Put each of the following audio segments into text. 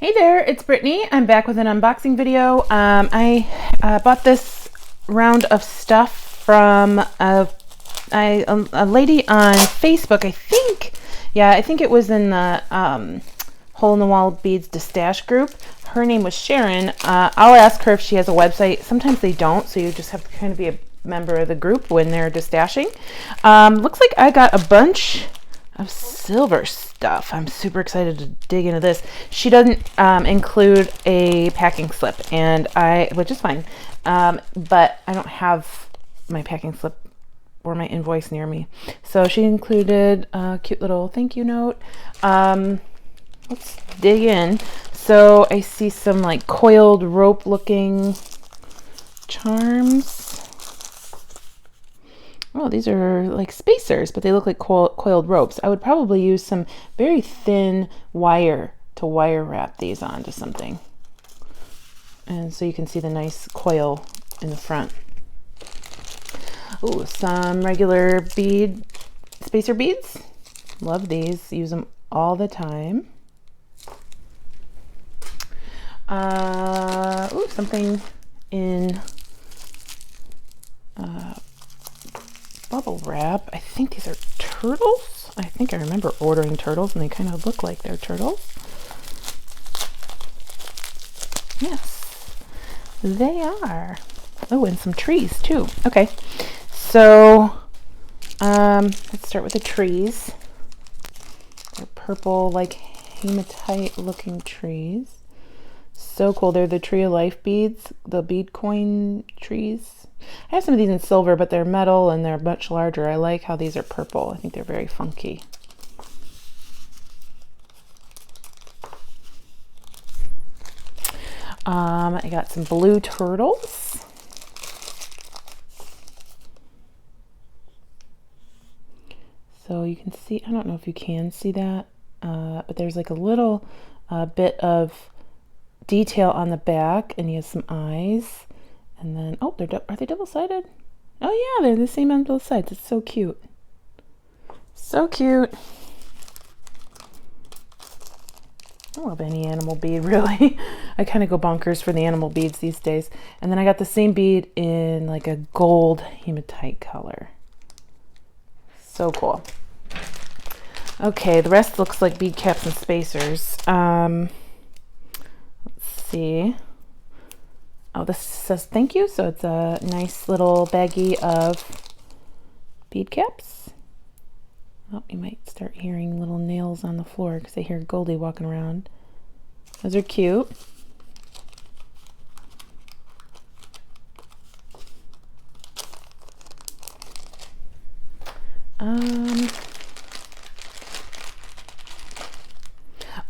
Hey there, it's Brittany. I'm back with an unboxing video. I bought this round of stuff from a lady on Facebook. I think it was in the Hole in the Wall Beads to Stash group. Her name was Sharon. I'll ask her if she has a website. Sometimes they don't, so you just have to kind of be a member of the group when they're destashing. Looks like I got a bunch of silver stuff. I'm super excited to dig into this. She doesn't include a packing slip, which is fine, but I don't have my packing slip or my invoice near me. So she included a cute little thank you note. Let's dig in. So I see some like coiled rope looking charms. Oh, these are like spacers, but they look like coiled ropes. I would probably use some very thin wire to wire wrap these onto something. And so you can see the nice coil in the front. Oh, some regular spacer beads. Love these. Use them all the time. Something in bubble wrap. I think these are turtles. I think I remember ordering turtles and they kind of look like they're turtles. Yes, they are. Oh, and some trees too. Okay, so let's start with the trees. They're purple, like hematite looking trees. So cool. They're the Tree of Life beads, the bead coin trees. I have some of these in silver, but they're metal and they're much larger. I like how these are purple. I think they're very funky. I got some blue turtles. So you can see, I don't know if you can see that, but there's like a little bit of detail on the back, and he has some eyes. And then, oh, are they double-sided? Oh yeah, they're the same on both sides. It's so cute. So cute. I love any animal bead, really. I kind of go bonkers for the animal beads these days. And then I got the same bead in like a gold hematite color. So cool. Okay, the rest looks like bead caps and spacers. Let's see. Oh, this says thank you, so it's a nice little baggie of bead caps. Oh, you might start hearing little nails on the floor because I hear Goldie walking around. Those are cute.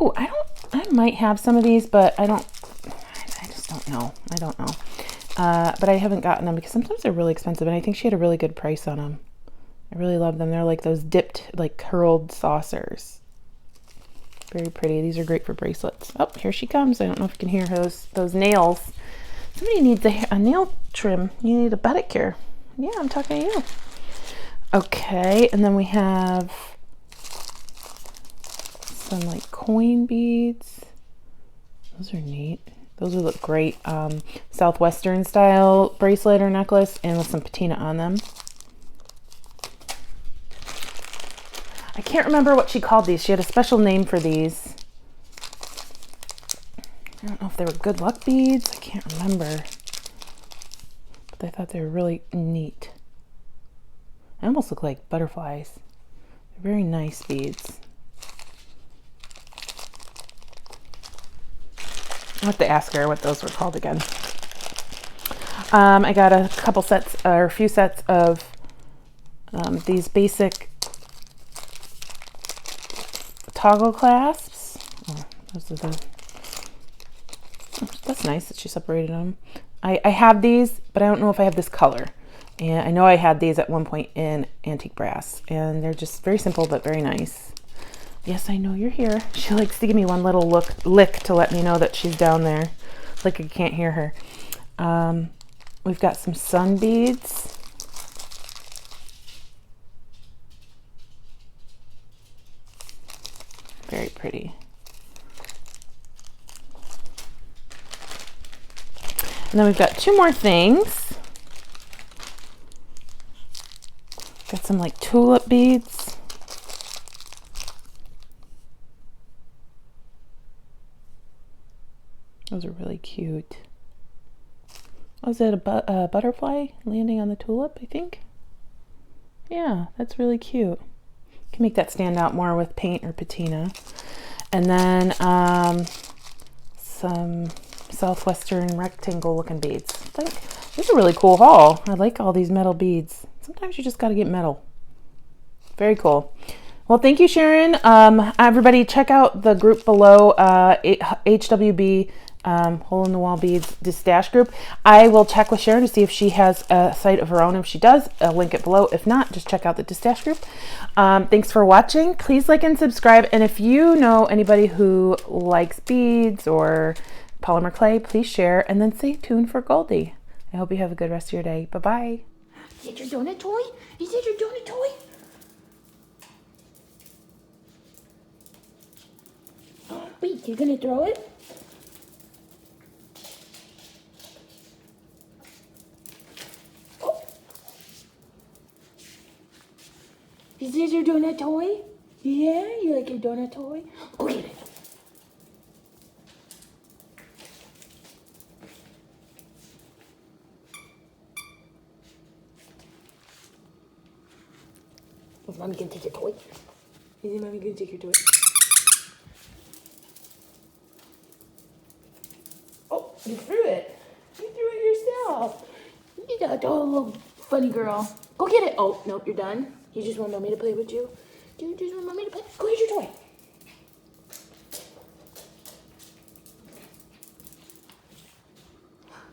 Oh, I might have some of these, but I just don't know. I don't know. But I haven't gotten them because sometimes they're really expensive, and I think she had a really good price on them. I really love them. They're like those dipped, like curled saucers. Very pretty. These are great for bracelets. Oh, here she comes. I don't know if you can hear those nails. Somebody needs a nail trim. You need a pedicure. Yeah, I'm talking to you. Okay, and then we have some like coin beads. Those are neat. Those would look great. Southwestern style bracelet or necklace, and with some patina on them. I can't remember what she called these. She had a special name for these. I don't know if they were good luck beads. I can't remember. But I thought they were really neat. They almost look like butterflies. They're very nice beads. I'll have to ask her what those were called again. I got a few sets of these basic toggle clasps. Oh, that's nice that she separated them. I have these, but I don't know if I have this color. And I know I had these at one point in antique brass, and they're just very simple but very nice. Yes, I know you're here. She likes to give me one little lick to let me know that she's down there. Like I can't hear her. We've got some sun beads. Very pretty. And then we've got 2 more things. Got some like tulip beads. Those are really cute. Oh, is that a butterfly landing on the tulip, I think? Yeah, that's really cute. Can make that stand out more with paint or patina. And then some southwestern rectangle looking beads. This is a really cool haul. I like all these metal beads. Sometimes you just got to get metal. Very cool. Well, thank you, Sharon. Everybody, check out the group below, HWB Hole in the Wall Beads Stash group. I will check with Sharon to see if she has a site of her own. If she does, I'll link it below. If not, just check out the Stash group. Thanks for watching. Please like and subscribe. And if you know anybody who likes beads or polymer clay, please share. And then stay tuned for Goldie. I hope you have a good rest of your day. Bye-bye. Is that your donut toy? Is that your donut toy? Wait, you're gonna throw it? Oh. Is this your donut toy? Yeah, you like your donut toy? Go get it. Is mommy gonna take your toy? Is mommy gonna take your toy? Oh, you threw it. You threw it yourself. You got a little funny girl. Go get it. Oh, nope, you're done. You just want mommy to play with you? Do you just want mommy to play? Go get your toy.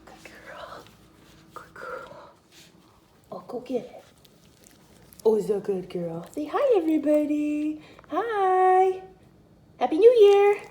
Good girl. Good girl. Oh, go get it. Oh, so good girl. Say hi, everybody. Hi. Happy New Year.